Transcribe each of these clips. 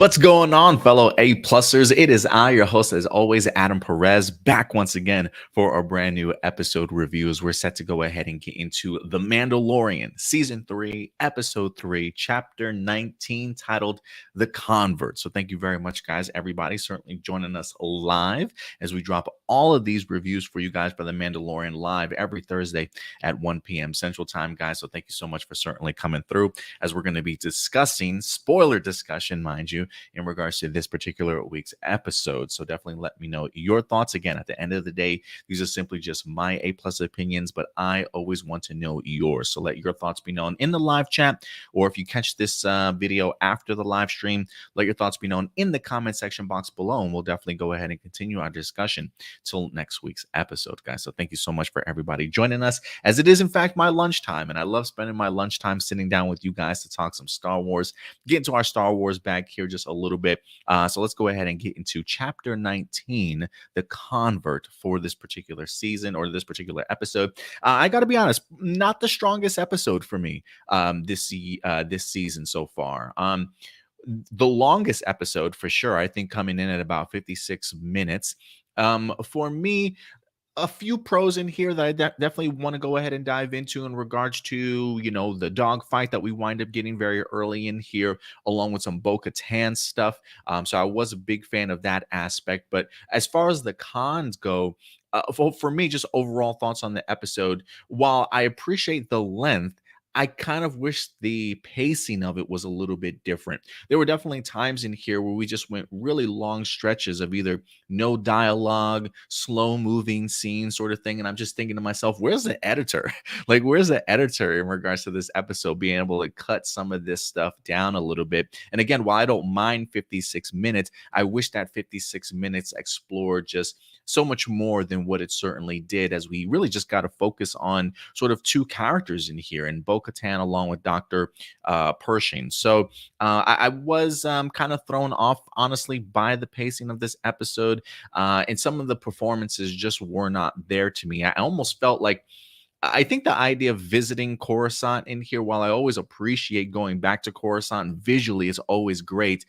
What's going on, fellow A-plussers? It is I, your host, as always, Adam Perez, back once again for a brand new episode reviews. We're set to go ahead and get into The Mandalorian, Season 3, Episode 3, Chapter 19, titled The Convert. So thank you very much, guys, everybody, certainly joining us live as we drop all of these reviews for you guys for The Mandalorian live every Thursday at 1 p.m. Central Time, guys. So thank you so much for certainly coming through as we're going to be discussing, spoiler discussion, mind you, in regards to this particular week's episode. So definitely let me know your thoughts. Again, at the end of the day, these are simply just my A-plus opinions, but I always want to know yours. So let your thoughts be known in the live chat, or if you catch this video after the live stream, let your thoughts be known in the comment section box below, and we'll definitely go ahead and continue our discussion till next week's episode, guys. So thank you so much for everybody joining us, as it is in fact my lunchtime, and I love spending my lunchtime sitting down with you guys to talk some Star Wars, get into our Star Wars bag here just a little bit. So let's go ahead and get into Chapter 19, The Convert, for this particular season, or this particular episode. I got to be honest, not the strongest episode for me this season so far. The longest episode for sure, I think, coming in at about 56 minutes. For me, a few pros in here that I definitely want to go ahead and dive into in regards to, the dogfight that we wind up getting very early in here, along with some Bo-Katan stuff. So I was a big fan of that aspect. But as far as the cons go, for me, just overall thoughts on the episode, while I appreciate the length, I kind of wish the pacing of it was a little bit different. There were definitely times in here where we just went really long stretches of either no dialogue, slow moving scenes sort of thing. And I'm just thinking to myself, where's the editor? Like, where's the editor in regards to this episode, being able to cut some of this stuff down a little bit? And again, while I don't mind 56 minutes, I wish that 56 minutes explored just so much more than what it certainly did, as we really just got to focus on sort of two characters in here, and Bo-Katan along with Dr. Pershing. So I was kind of thrown off, honestly, by the pacing of this episode, and some of the performances just were not there to me. I almost felt like, I think the idea of visiting Coruscant in here, while I always appreciate going back to Coruscant visually, is always great,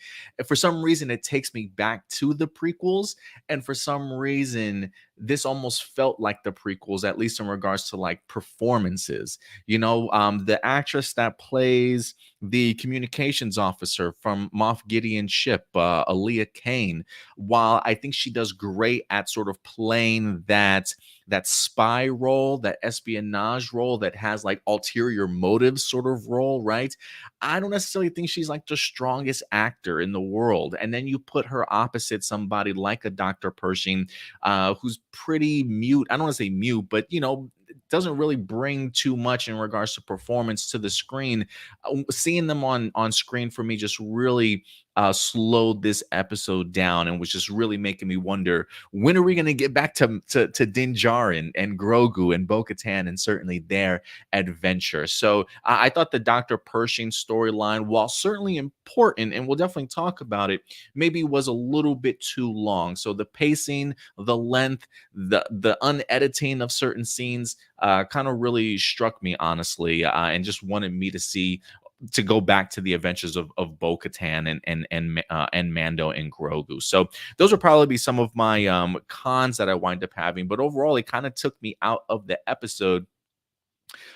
for some reason it takes me back to the prequels, and for some reason this almost felt like the prequels, at least in regards to like performances. The actress that plays the communications officer from Moff Gideon's ship, Elia Kane, while I think she does great at sort of playing that spy role, that espionage role, that has like ulterior motives sort of role, right? I don't necessarily think she's like the strongest actor in the world. And then you put her opposite somebody like a Dr. Pershing, who's pretty mute. I don't want to say mute, but doesn't really bring too much in regards to performance to the screen. Seeing them on screen for me just really slowed this episode down, and was just really making me wonder, when are we going to get back to Din Djarin and Grogu and Bo-Katan, and certainly their adventure. So I thought the Dr. Pershing storyline, while certainly important, and we'll definitely talk about it, maybe was a little bit too long. So the pacing, the length, the unediting of certain scenes kind of really struck me, honestly, and just wanted me to go back to the adventures of Bo-Katan and Mando and Grogu. So those would probably be some of my cons that I wind up having. But overall, it kind of took me out of the episode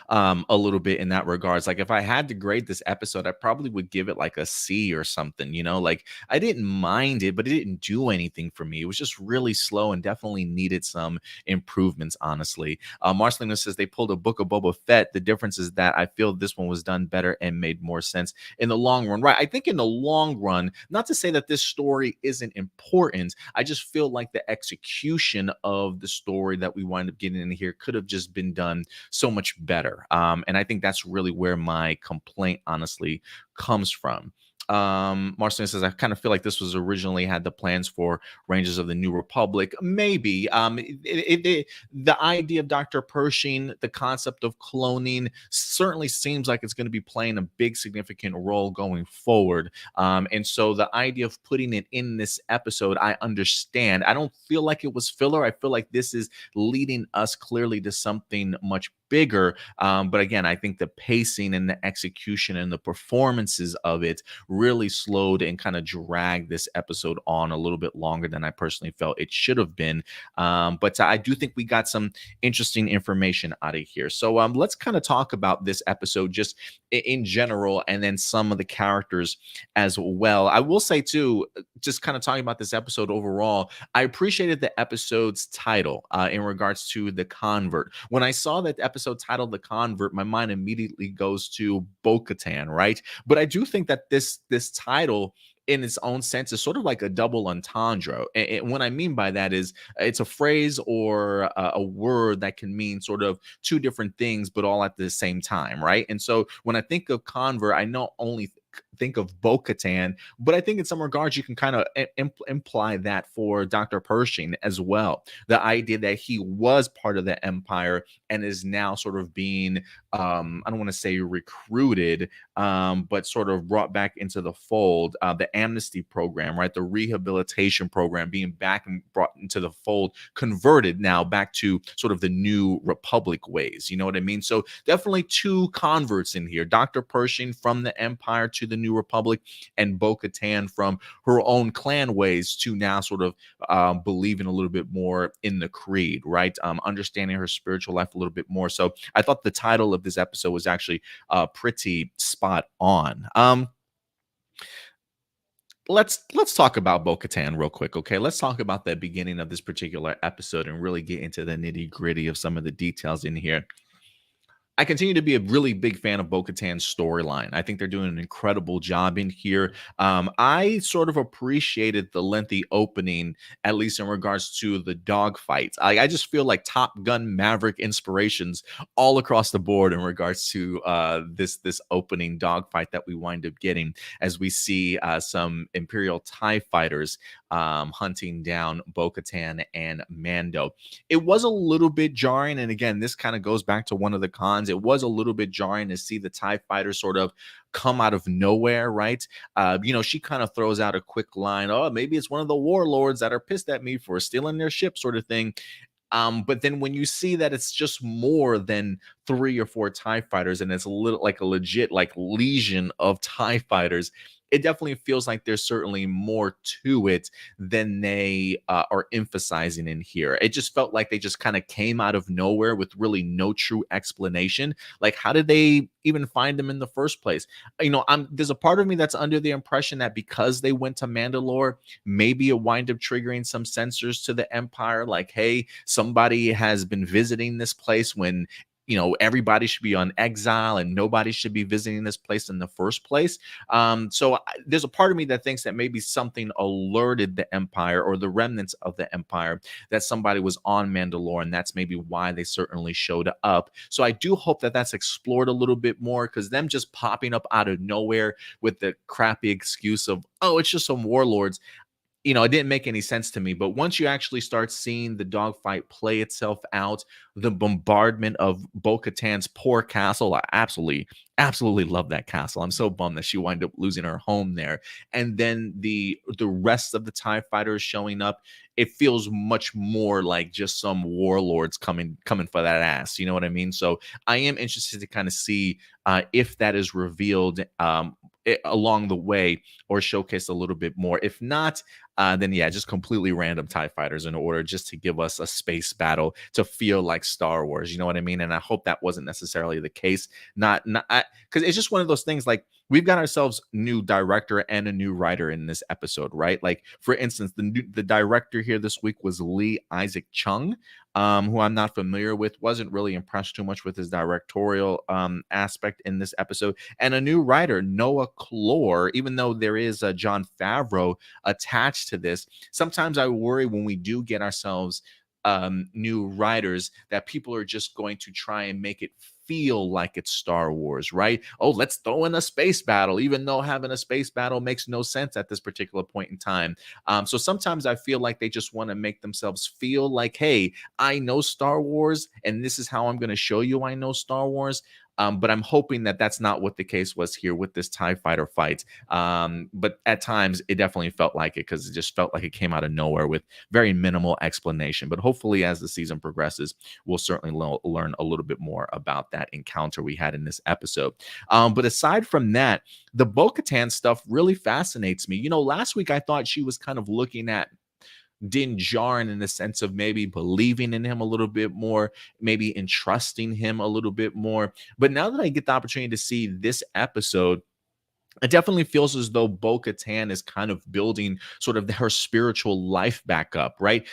a little bit in that regards. Like, if I had to grade this episode, I probably would give it like a C or something. Like, I didn't mind it, but it didn't do anything for me. It was just really slow and definitely needed some improvements, honestly. Marcelino says they pulled a Book of Boba Fett. The difference is that I feel this one was done better and made more sense in the long run. Right? I think in the long run, not to say that this story isn't important, I just feel like the execution of the story that we wind up getting in here could have just been done so much better. And I think that's really where my complaint, honestly, comes from. Marcelino says, I kind of feel like this was originally had the plans for Rangers of the New Republic. Maybe. The idea of Dr. Pershing, the concept of cloning, certainly seems like it's going to be playing a big significant role going forward. And so the idea of putting it in this episode, I understand. I don't feel like it was filler. I feel like this is leading us clearly to something much bigger. But again, I think the pacing and the execution and the performances of it really slowed and kind of dragged this episode on a little bit longer than I personally felt it should have been. But I do think we got some interesting information out of here. So let's kind of talk about this episode just in general, and then some of the characters as well. I will say too, just kind of talking about this episode overall, I appreciated the episode's title in regards to the convert. When I saw that episode titled "The Convert," my mind immediately goes to Bo-Katan, right? But I do think that this title, in its own sense, is sort of like a double entendre. And what I mean by that is it's a phrase or a word that can mean sort of two different things, but all at the same time, right? And so when I think of convert, I not only think of Bo-Katan, but I think in some regards you can kind of imply that for Dr. Pershing as well. The idea that he was part of the Empire and is now sort of being, I don't want to say recruited, but sort of brought back into the fold. The amnesty program, right? The rehabilitation program being back and brought into the fold, converted now back to sort of the new Republic ways. You know what I mean? So definitely two converts in here. Dr. Pershing from the Empire to the New Republic, and Bo-Katan from her own clan ways to now sort of believing a little bit more in the creed, right? Understanding her spiritual life a little bit more. So I thought the title of this episode was actually pretty spot on. Let's talk about Bo-Katan real quick, okay? Let's talk about the beginning of this particular episode and really get into the nitty-gritty of some of the details in here. I continue to be a really big fan of Bo-Katan's storyline. I think they're doing an incredible job in here. I sort of appreciated the lengthy opening, at least in regards to the dogfights. I just feel like Top Gun Maverick inspirations all across the board in regards to this opening dogfight that we wind up getting as we see some Imperial TIE fighters hunting down Bo-Katan and Mando. It was a little bit jarring, and again, this kind of goes back to one of the cons. It was a little bit jarring to see the TIE fighter sort of come out of nowhere, right? She kind of throws out a quick line, oh, maybe it's one of the warlords that are pissed at me for stealing their ship, sort of thing. But then when you see that it's just more than 3 or 4 TIE fighters, and it's a little like a legit like legion of TIE fighters, it definitely feels like there's certainly more to it than they are emphasizing in here. It just felt like they just kind of came out of nowhere with really no true explanation. Like, how did they even find them in the first place? There's a part of me that's under the impression that because they went to Mandalore, maybe it wind up triggering some sensors to the Empire. Like, hey, somebody has been visiting this place when everybody should be on exile and nobody should be visiting this place in the first place. There's a part of me that thinks that maybe something alerted the Empire or the remnants of the Empire that somebody was on Mandalore, and that's maybe why they certainly showed up. So I do hope that that's explored a little bit more, because them just popping up out of nowhere with the crappy excuse of, oh, it's just some warlords, it didn't make any sense to me. But once you actually start seeing the dogfight play itself out, the bombardment of Bo-Katan's poor castle, I absolutely love that castle. I'm so bummed that she wound up losing her home there. And then the rest of the TIE fighters showing up, it feels much more like just some warlords coming for that ass. You know what I mean? So I am interested to kind of see if that is revealed along the way or showcased a little bit more. If not, then yeah, just completely random TIE fighters in order just to give us a space battle to feel like Star Wars. You know what I mean? And I hope that wasn't necessarily the case. Not because it's just one of those things. Like, we've got ourselves new director and a new writer in this episode, right? Like, for instance, the director here this week was Lee Isaac Chung, who I'm not familiar with. Wasn't really impressed too much with his directorial aspect in this episode. And a new writer, Noah Clore, even though there is a Jon Favreau attached to this. Sometimes I worry when we do get ourselves new writers that people are just going to try and make it feel like it's Star Wars, right? Oh, let's throw in a space battle, even though having a space battle makes no sense at this particular point in time. So sometimes I feel like they just want to make themselves feel like, hey, I know Star Wars, and this is how I'm going to show you I know Star Wars. But I'm hoping that that's not what the case was here with this TIE fighter fight. But at times it definitely felt like it, because it just felt like it came out of nowhere with very minimal explanation. But hopefully, as the season progresses, we'll certainly learn a little bit more about that encounter we had in this episode. But aside from that, the Bo-Katan stuff really fascinates me. Last week I thought she was kind of looking at Din Djarin in the sense of maybe believing in him a little bit more, maybe entrusting him a little bit more. But now that I get the opportunity to see this episode, it definitely feels as though Bo-Katan is kind of building sort of her spiritual life back up, right?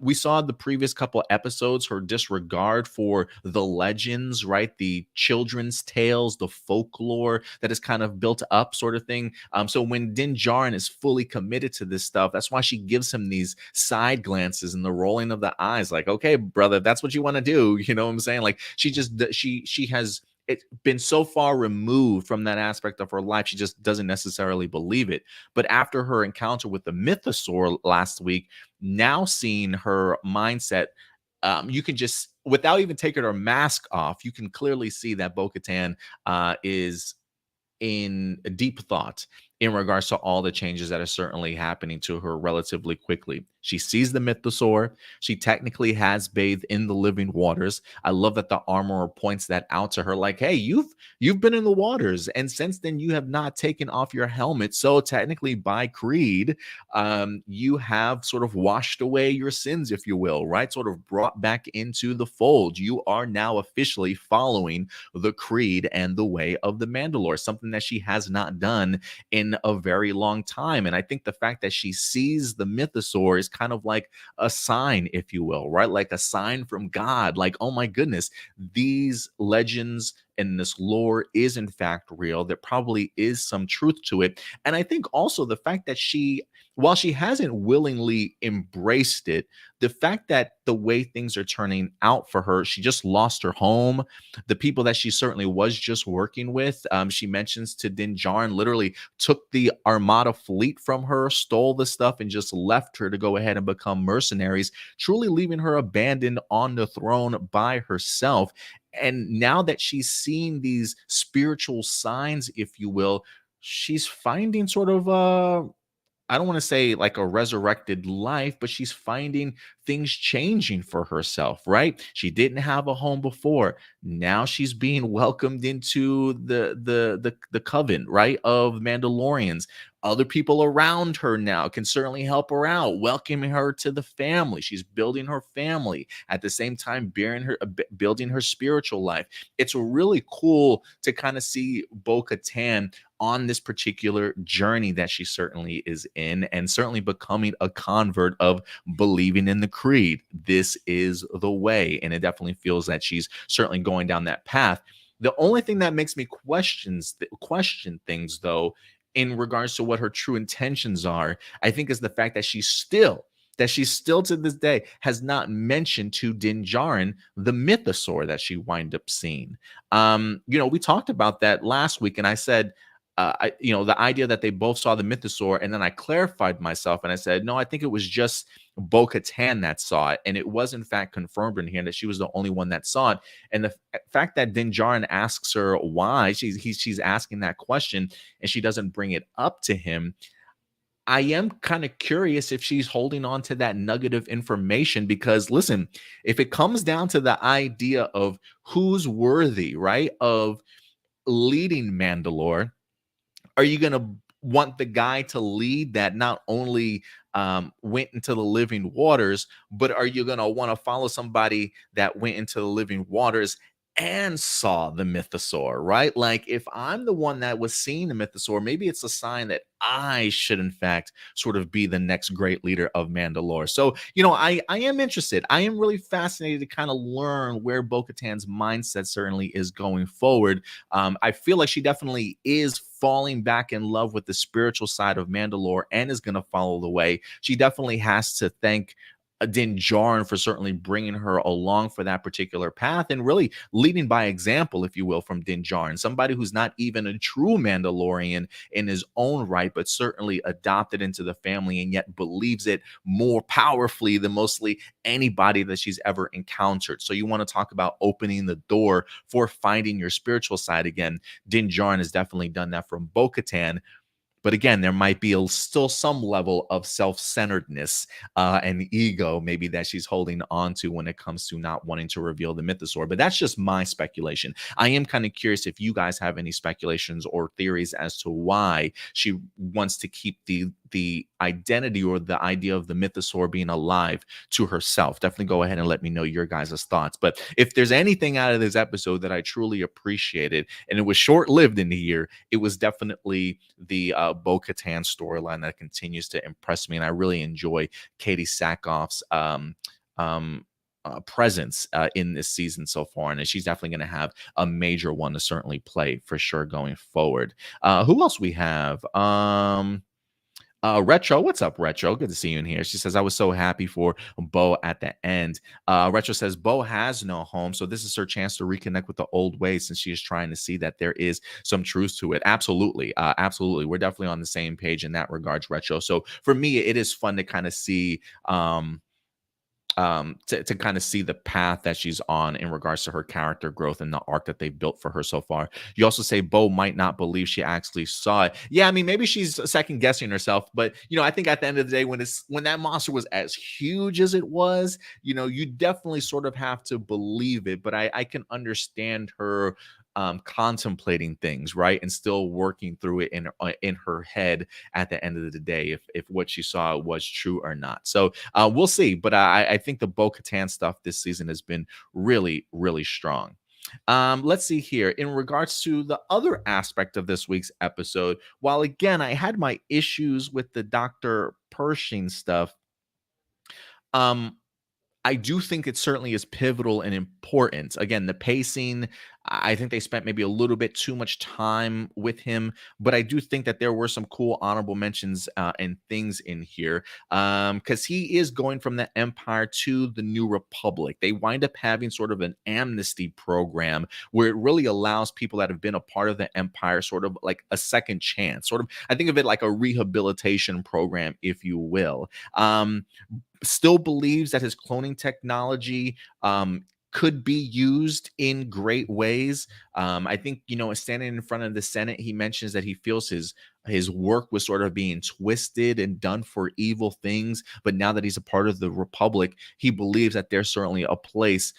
We saw the previous couple episodes, her disregard for the legends, right? The children's tales, the folklore that is kind of built up sort of thing. So when Din Djarin is fully committed to this stuff, that's why she gives him these side glances and the rolling of the eyes, like, okay, brother, that's what you want to do. You know what I'm saying? Like she has it's been so far removed from that aspect of her life, she just doesn't necessarily believe it. But after her encounter with the mythosaur last week, now seeing her mindset, you can just, without even taking her mask off, you can clearly see that Bo-Katan is in deep thought in regards to all the changes that are certainly happening to her relatively quickly. She sees the mythosaur. She technically has bathed in the living waters. I love that the armorer points that out to her, like, hey, you've been in the waters, and since then you have not taken off your helmet. So technically, by creed, you have sort of washed away your sins, if you will, right? Sort of brought back into the fold. You are now officially following the creed and the way of the Mandalore, something that she has not done in a very long time. And I think the fact that she sees the mythosaur is kind of like a sign, if you will, right? Like a sign from God, like, oh my goodness, these legends and this lore is in fact real. There probably is some truth to it. And I think also the fact that while she hasn't willingly embraced it, the fact that the way things are turning out for her, she just lost her home. The people that she certainly was just working with, she mentions to Din Djarin, literally took the Armada fleet from her, stole the stuff, and just left her to go ahead and become mercenaries, truly leaving her abandoned on the throne by herself. And now that she's seeing these spiritual signs, if you will, she's finding sort of I don't want to say like a resurrected life, but she's finding things changing for herself, right? She didn't have a home before. Now she's being welcomed into the coven, right, of Mandalorians. Other people around her now can certainly help her out, welcoming her to the family. She's building her family at the same time, building her spiritual life. It's really cool to kind of see Bo-Katan on this particular journey that she certainly is in, and certainly becoming a convert of believing in the creed. This is the way. And it definitely feels that she's certainly going down that path. The only thing that makes me question things, though, in regards to what her true intentions are, I think is the fact that she's still to this day has not mentioned to Din Djarin the mythosaur that she wind up seeing. We talked about that last week, and I said, the idea that they both saw the mythosaur, and then I clarified myself and I said, no, I think it was just Bo-Katan that saw it, and it was in fact confirmed in here that she was the only one that saw it. And the fact that Din Djarin asks her why she's asking that question, and she doesn't bring it up to him, I am kind of curious if she's holding on to that nugget of information, because listen, if it comes down to the idea of who's worthy, right, of leading Mandalore, are you going to want the guy to lead that not only went into the living waters, but are you going to want to follow somebody that went into the living waters and saw the mythosaur, right? Like, if I'm the one that was seeing the mythosaur, maybe it's a sign that I should, in fact, sort of be the next great leader of Mandalore. So, I am interested. I am really fascinated to kind of learn where Bo-Katan's mindset certainly is going forward. I feel like she definitely is falling back in love with the spiritual side of Mandalore and is going to follow the way. She definitely has to thank Din Djarin for certainly bringing her along for that particular path and really leading by example, if you will, from Din Djarin, somebody who's not even a true Mandalorian in his own right, but certainly adopted into the family and yet believes it more powerfully than mostly anybody that she's ever encountered. So you want to talk about opening the door for finding your spiritual side again. Din Djarin has definitely done that from Bo-Katan, but again, there might be still some level of self-centeredness and ego, maybe that she's holding on to when it comes to not wanting to reveal the mythosaur. But that's just my speculation. I am kind of curious if you guys have any speculations or theories as to why she wants to keep the identity or the idea of the mythosaur being alive to herself. Definitely go ahead and let me know your guys' thoughts. But if there's anything out of this episode that I truly appreciated, and it was short-lived in the year, it was definitely the Bo-Katan storyline that continues to impress me, and I really enjoy Katie Sackhoff's presence in this season so far, and she's definitely going to have a major one to certainly play for sure going forward. Who else we have? Retro, what's up, Retro? Good to see you in here. She says, I was so happy for Bo at the end. Retro says, Bo has no home, so this is her chance to reconnect with the old ways since she is trying to see that there is some truth to it. Absolutely. Absolutely. We're definitely on the same page in that regards, Retro. So for me, it is fun to kind of see to kind of see the path that she's on in regards to her character growth and the arc that they've built for her so far. You also say Bo might not believe she actually saw it. Yeah, I mean, maybe she's second guessing herself, but I think at the end of the day, when that monster was as huge as it was, you definitely sort of have to believe it. But I can understand her contemplating things, right, and still working through it in her head at the end of the day, if what she saw was true or not. So we'll see. But I think the Bo-Katan stuff this season has been really, really strong. Let's see here. In regards to the other aspect of this week's episode, while again I had my issues with the Dr. Pershing stuff, um, I do think it certainly is pivotal and important. Again, the pacing, I think they spent maybe a little bit too much time with him, but I do think that there were some cool honorable mentions and things in here because he is going from the Empire to the New Republic. They wind up having sort of an amnesty program where it really allows people that have been a part of the Empire sort of like a second chance. Sort of, I think of it like a rehabilitation program, if you will. Still believes that his cloning technology could be used in great ways. I think, standing in front of the Senate, he mentions that he feels his work was sort of being twisted and done for evil things. But now that he's a part of the Republic, he believes that there's certainly a place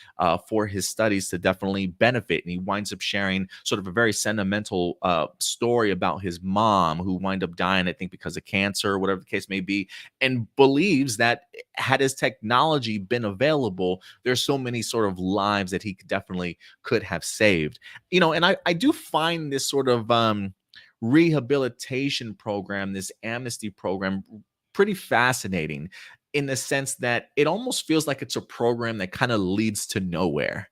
for his studies to definitely benefit. And he winds up sharing sort of a very sentimental story about his mom who wind up dying, I think, because of cancer or whatever the case may be, and believes that had his technology been available, there's so many sort of lives that he definitely could have saved. And I do find this sort of rehabilitation program, this amnesty program, pretty fascinating in the sense that it almost feels like it's a program that kind of leads to nowhere,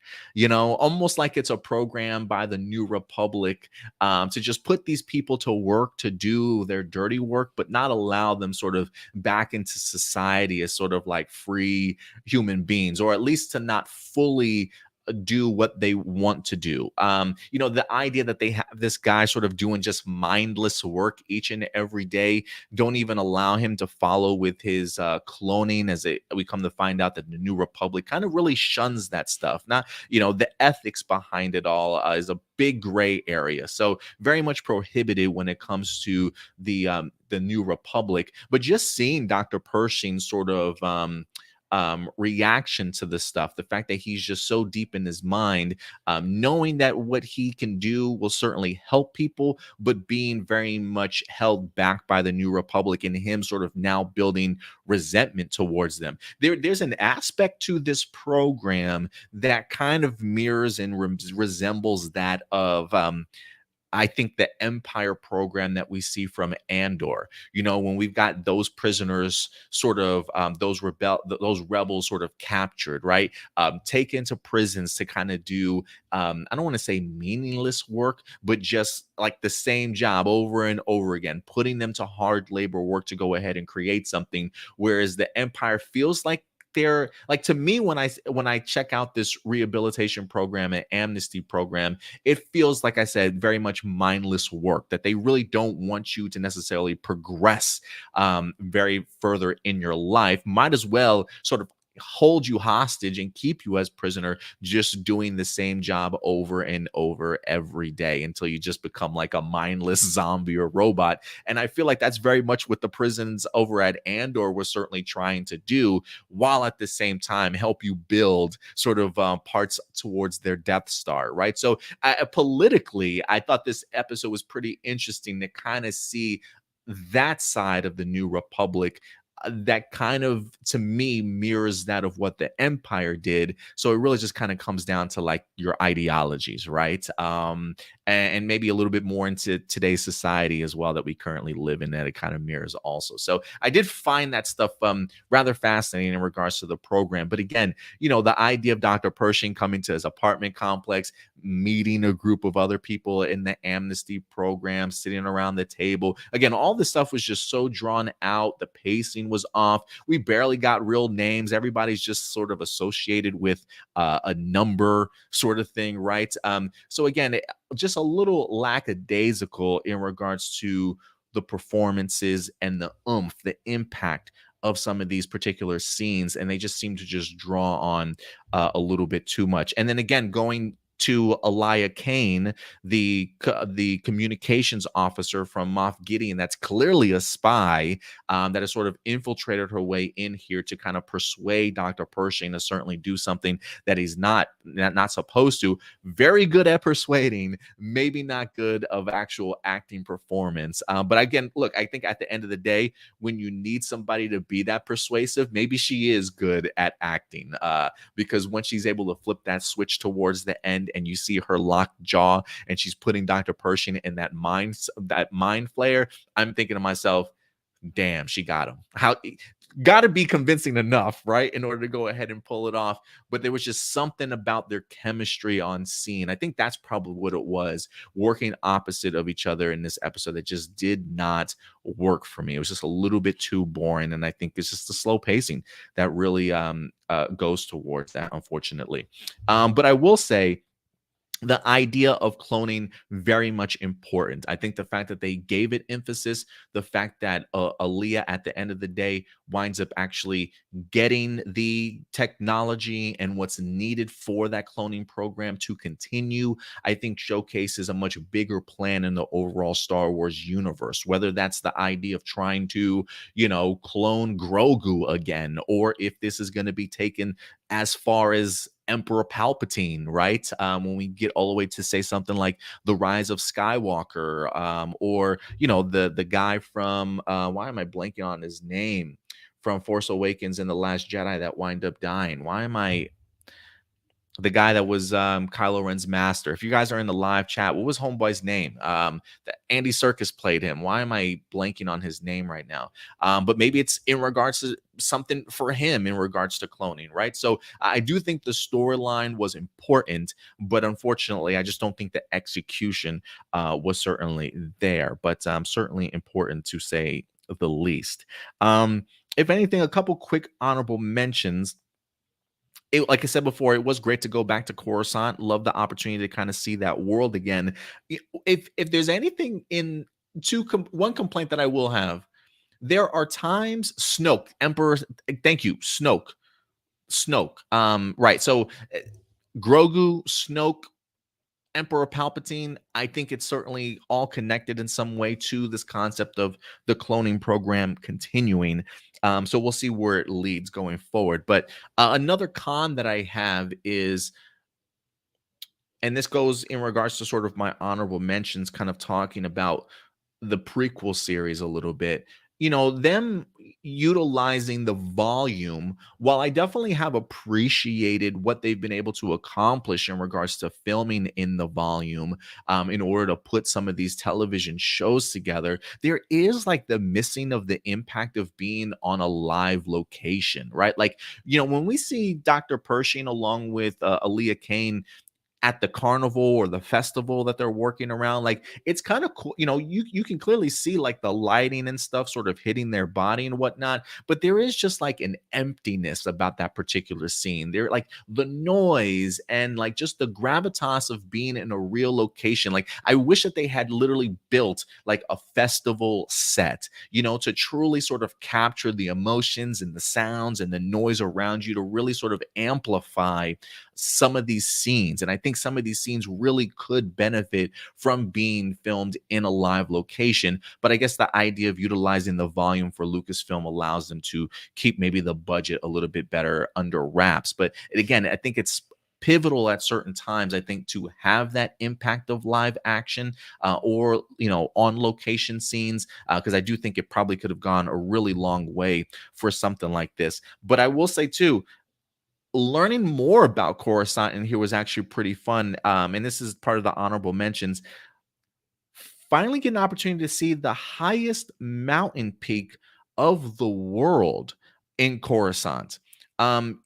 almost like it's a program by the New Republic to just put these people to work to do their dirty work, but not allow them sort of back into society as sort of like free human beings, or at least to not fully do what they want to do. The idea that they have this guy sort of doing just mindless work each and every day, don't even allow him to follow with his cloning, as we come to find out that the New Republic kind of really shuns that stuff. Not, the ethics behind it all is a big gray area. So very much prohibited when it comes to the New Republic. But just seeing Dr. Pershing sort of reaction to this stuff, the fact that he's just so deep in his mind, knowing that what he can do will certainly help people, but being very much held back by the New Republic, and him sort of now building resentment towards them. There's an aspect to this program that kind of mirrors and resembles that of I think the Empire program that we see from Andor, when we've got those prisoners sort of those rebels sort of captured, right? Taken to prisons to kind of do, I don't want to say meaningless work, but just like the same job over and over again, putting them to hard labor work to go ahead and create something. Whereas the Empire feels like they're like, to me, when I check out this rehabilitation program and amnesty program, it feels, like I said, very much mindless work, that they really don't want you to necessarily progress very further in your life. Might as well sort of hold you hostage and keep you as prisoner, just doing the same job over and over every day until you just become like a mindless zombie or robot. And I feel like that's very much what the prisons over at Andor were certainly trying to do, while at the same time help you build sort of parts towards their Death Star, right? So politically, I thought this episode was pretty interesting to kind of see that side of the New Republic, that kind of, to me, mirrors that of what the Empire did. So it really just kind of comes down to like your ideologies, right? And maybe a little bit more into today's society as well that we currently live in, that it kind of mirrors also. So I did find that stuff rather fascinating in regards to the program. But again, the idea of Dr. Pershing coming to his apartment complex, meeting a group of other people in the amnesty program, sitting around the table. Again, all this stuff was just so drawn out. The pacing was off. We barely got real names. Everybody's just sort of associated with a number sort of thing, right? So again, just a little lackadaisical in regards to the performances and the oomph, the impact of some of these particular scenes, and they just seem to just draw on a little bit too much. And then again, going to Elia Kane, the communications officer from Moff Gideon, that's clearly a spy, that has sort of infiltrated her way in here to kind of persuade Dr. Pershing to certainly do something that he's not supposed to. Very good at persuading, maybe not good of actual acting performance. But again, look, I think at the end of the day, when you need somebody to be that persuasive, maybe she is good at acting, because when she's able to flip that switch towards the end and you see her locked jaw and she's putting Dr. Pershing in that mind flare, I'm thinking to myself, damn, she got him. How got to be convincing enough, right, in order to go ahead and pull it off. But there was just something about their chemistry on scene. I think that's probably what it was, working opposite of each other in this episode, that just did not work for me. It was just a little bit too boring, and I think it's just the slow pacing that really goes towards that, unfortunately. But I will say, the idea of cloning, very much important. I think the fact that they gave it emphasis, the fact that Elia at the end of the day winds up actually getting the technology and what's needed for that cloning program to continue, I think showcases a much bigger plan in the overall Star Wars universe. Whether that's the idea of trying to, clone Grogu again, or if this is going to be taken as far as Emperor Palpatine, right? When we get all the way to say something like the Rise of Skywalker, or the guy from why am I blanking on his name, from Force Awakens and The Last Jedi, that wind up dying? Why am I the guy that was Kylo Ren's master? If you guys are in the live chat, what was homeboy's name? Andy Serkis played him. Why am I blanking on his name right now? But maybe it's in regards to something for him in regards to cloning, right? So I do think the storyline was important, but unfortunately, I just don't think the execution was certainly there. But certainly important, to say the least. If anything, a couple quick honorable mentions. Like I said before, it was great to go back to Coruscant. Love the opportunity to kind of see that world again. If there's anything in one complaint that I will have, there are times Snoke, Emperor, thank you, Snoke. Right. So Grogu, Snoke, Emperor Palpatine, I think it's certainly all connected in some way to this concept of the cloning program continuing. So we'll see where it leads going forward. But another con that I have is, and this goes in regards to sort of my honorable mentions, kind of talking about the prequel series a little bit, them utilizing the volume. While I definitely have appreciated what they've been able to accomplish in regards to filming in the volume, in order to put some of these television shows together, there is like the missing of the impact of being on a live location, right? Like, when we see Dr. Pershing along with Elia Kane at the carnival or the festival that they're working around. Like it's kind of cool. You can clearly see like the lighting and stuff sort of hitting their body and whatnot, but there is just like an emptiness about that particular scene. There like the noise and like just the gravitas of being in a real location. Like I wish that they had literally built like a festival set, to truly sort of capture the emotions and the sounds and the noise around you to really sort of amplify some of these scenes. And I think some of these scenes really could benefit from being filmed in a live location. But I guess the idea of utilizing the volume for Lucasfilm allows them to keep maybe the budget a little bit better under wraps. But again, I think it's pivotal at certain times, I think, to have that impact of live action or on location scenes, because I do think it probably could have gone a really long way for something like this. But I will say too, learning more about Coruscant in here was actually pretty fun. And this is part of the honorable mentions. Finally get an opportunity to see the highest mountain peak of the world in Coruscant. Um,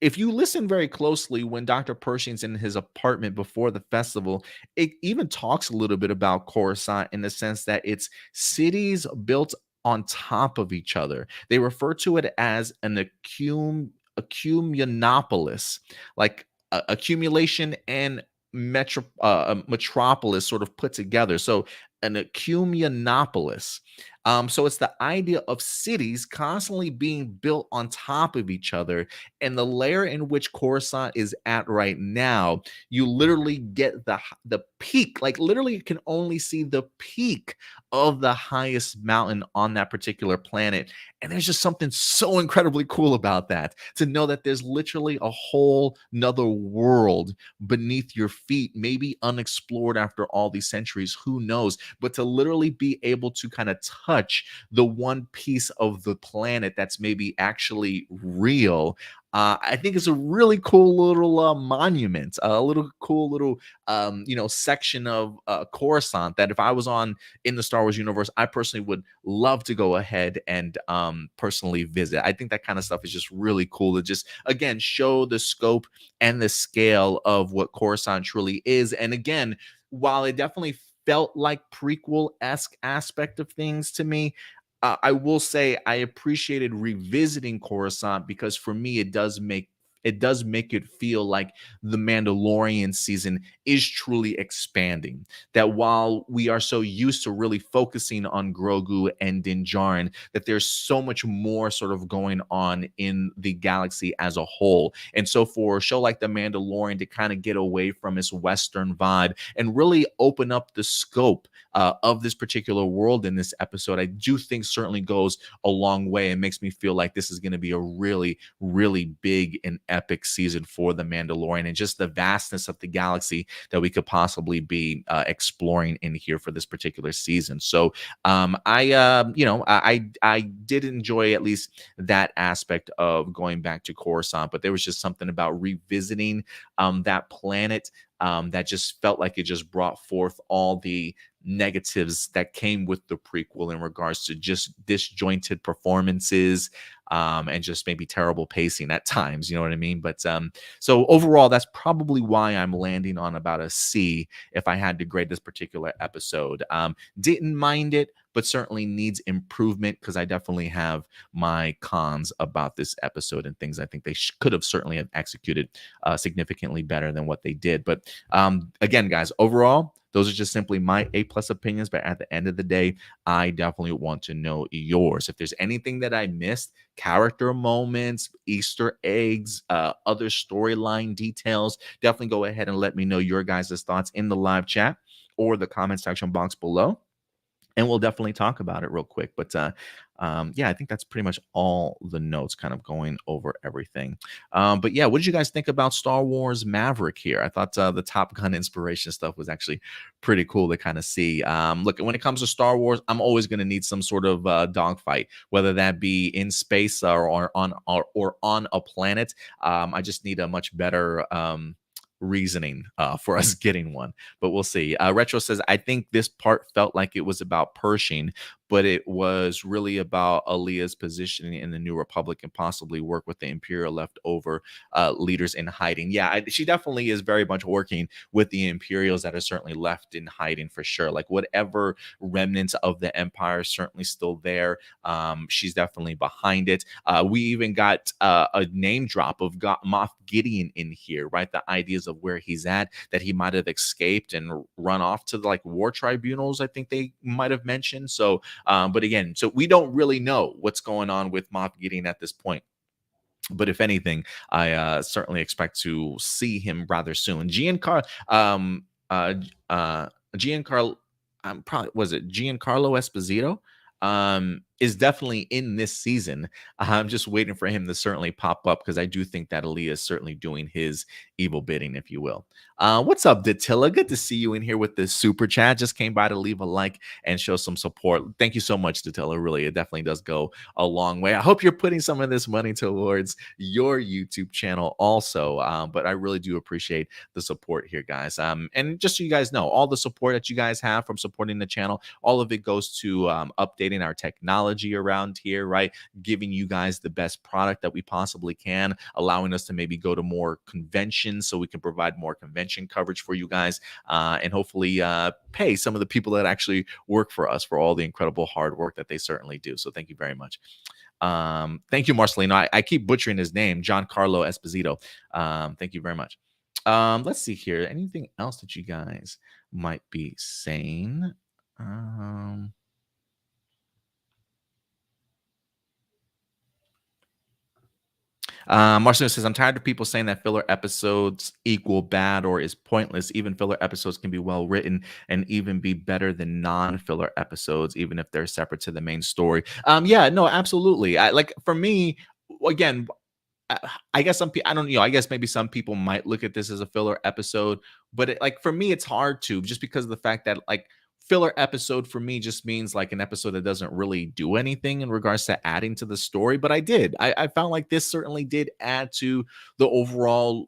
if you listen very closely when Dr. Pershing's in his apartment before the festival, it even talks a little bit about Coruscant in the sense that it's cities built on top of each other. They refer to it as an accumulanopolis, like accumulation and metropolis sort of put together. So an accumulanopolis. So it's the idea of cities constantly being built on top of each other. And the layer in which Coruscant is at right now, you literally get the peak. Like literally, you can only see the peak of the highest mountain on that particular planet. And there's just something so incredibly cool about that, to know that there's literally a whole nother world beneath your feet, maybe unexplored after all these centuries, who knows? But to literally be able to kind of touch the one piece of the planet that's maybe actually real, I think it's a really cool little monument, a little cool little section of Coruscant that if I was on in the Star Wars universe, I personally would love to go ahead and personally visit. I think that kind of stuff is just really cool to just again show the scope and the scale of what Coruscant truly is. And again, while it definitely felt like prequel-esque aspect of things to me, I will say I appreciated revisiting Coruscant because for me it does make it feel like the Mandalorian season is truly expanding. That while we are so used to really focusing on Grogu and Din Djarin, that there's so much more sort of going on in the galaxy as a whole. And so for a show like The Mandalorian to kind of get away from its Western vibe and really open up the scope of this particular world in this episode, I do think certainly goes a long way and makes me feel like this is going to be a really, really big and epic season for The Mandalorian and just the vastness of the galaxy that we could possibly be exploring in here for this particular season. So I did enjoy at least that aspect of going back to Coruscant, but there was just something about revisiting that planet that just felt like it just brought forth all the negatives that came with the prequel in regards to just disjointed performances and just maybe terrible pacing at times, you know what I mean? But so overall, that's probably why I'm landing on about a C if I had to grade this particular episode. Didn't mind it, but certainly needs improvement because I definitely have my cons about this episode and things I think they could have certainly have executed significantly better than what they did. But again, guys, overall, those are just simply my A+ opinions. But at the end of the day, I definitely want to know yours. If there's anything that I missed, character moments, Easter eggs, other storyline details, definitely go ahead and let me know your guys' thoughts in the live chat or the comment section box below. And we'll definitely talk about it real quick. But yeah, I think that's pretty much all the notes kind of going over everything. But yeah, what did you guys think about Star Wars Maverick here? I thought the Top Gun inspiration stuff was actually pretty cool to kind of see. Look, when it comes to Star Wars, I'm always going to need some sort of dogfight, whether that be in space or on a planet. I just need a much better reasoning for us getting one, but we'll see. Retro says, I think this part felt like it was about Pershing, but it was really about Elia's positioning in the New Republic and possibly work with the Imperial leftover leaders in hiding. Yeah, she definitely is very much working with the Imperials that are certainly left in hiding for sure. Like whatever remnants of the Empire certainly still there. She's definitely behind it. We even got a name drop of Moff Gideon in here, right? The ideas of where he's at, that he might have escaped and run off to like war tribunals, I think they might have mentioned. So, but again, so we don't really know what's going on with Moff Gideon at this point. But if anything, I certainly expect to see him rather soon. Giancarlo, probably was it Giancarlo Esposito? Is definitely in this season. I'm just waiting for him to certainly pop up because I do think that Elia is certainly doing his evil bidding, if you will. What's up, Datilla? Good to see you in here with this super chat. Just came by to leave a like and show some support. Thank you so much, Datilla. Really, it definitely does go a long way. I hope you're putting some of this money towards your YouTube channel also. But I really do appreciate the support here, guys. And just so you guys know, all the support that you guys have from supporting the channel, all of it goes to updating our technology around here, right? Giving you guys the best product that we possibly can, allowing us to maybe go to more conventions so we can provide more convention coverage for you guys, and hopefully pay some of the people that actually work for us for all the incredible hard work that they certainly do. So thank you very much. Thank you, Marcelino. I keep butchering his name, Giancarlo Esposito. Thank you very much. Let's see here. Anything else that you guys might be saying? Marcelo says, I'm tired of people saying that filler episodes equal bad or is pointless. Even filler episodes can be well written and even be better than non-filler episodes, even if they're separate to the main story. Yeah, no, absolutely. Like for me, again, I guess I don't, I guess maybe some people might look at this as a filler episode, but like for me, it's hard to, just because of the fact that like filler episode for me just means like an episode that doesn't really do anything in regards to adding to the story. But I found like this certainly did add to the overall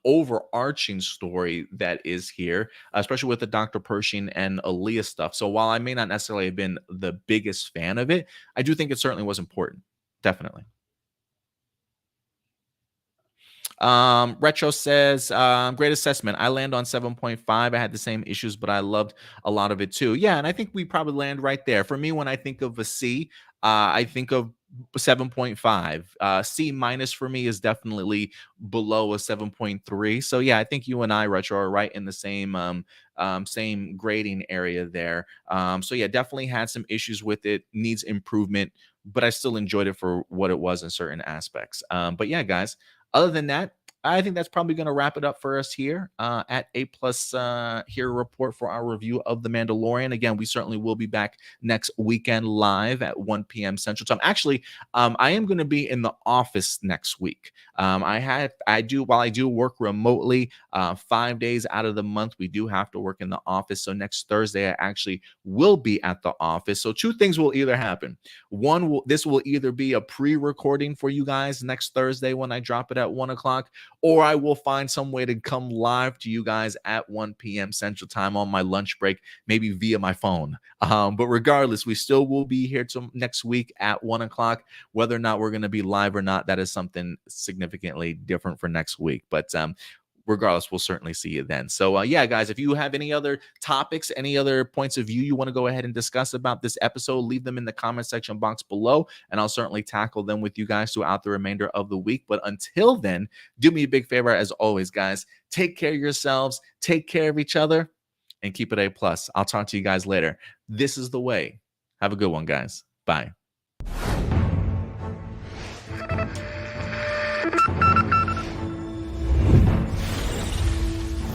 overarching story that is here, especially with the Dr. Pershing and Elia stuff. So while I may not necessarily have been the biggest fan of it, I do think it certainly was important. Definitely. Retro says, great assessment. I land on 7.5. I had the same issues, but I loved a lot of it too. Yeah, and I think we probably land right there. For me, when I think of a C, I think of 7.5. C minus for me is definitely below a 7.3. So yeah, I think you and I, Retro, are right in the same grading area there. So yeah, definitely had some issues with it, needs improvement, but I still enjoyed it for what it was in certain aspects. But yeah, guys, other than that, I think that's probably going to wrap it up for us here at A Plus Hero Report for our review of The Mandalorian. Again, we certainly will be back next weekend live at 1 p.m. Central Time. Actually, I am going to be in the office next week. While I do work remotely 5 days out of the month, we do have to work in the office. So next Thursday, I actually will be at the office. So two things will either happen. One, this will either be a pre-recording for you guys next Thursday when I drop it at 1 o'clock, or I will find some way to come live to you guys at 1 p.m. Central Time on my lunch break, maybe via my phone. But regardless, we still will be here till next week at 1 o'clock. Whether or not we're going to be live or not, that is something significantly different for next week. But regardless, we'll certainly see you then. So yeah, guys, if you have any other topics, any other points of view you want to go ahead and discuss about this episode, leave them in the comment section box below, and I'll certainly tackle them with you guys throughout the remainder of the week. But until then, do me a big favor, as always, guys, take care of yourselves, take care of each other, and keep it A+. I'll talk to you guys later. This is the way. Have a good one, guys. Bye.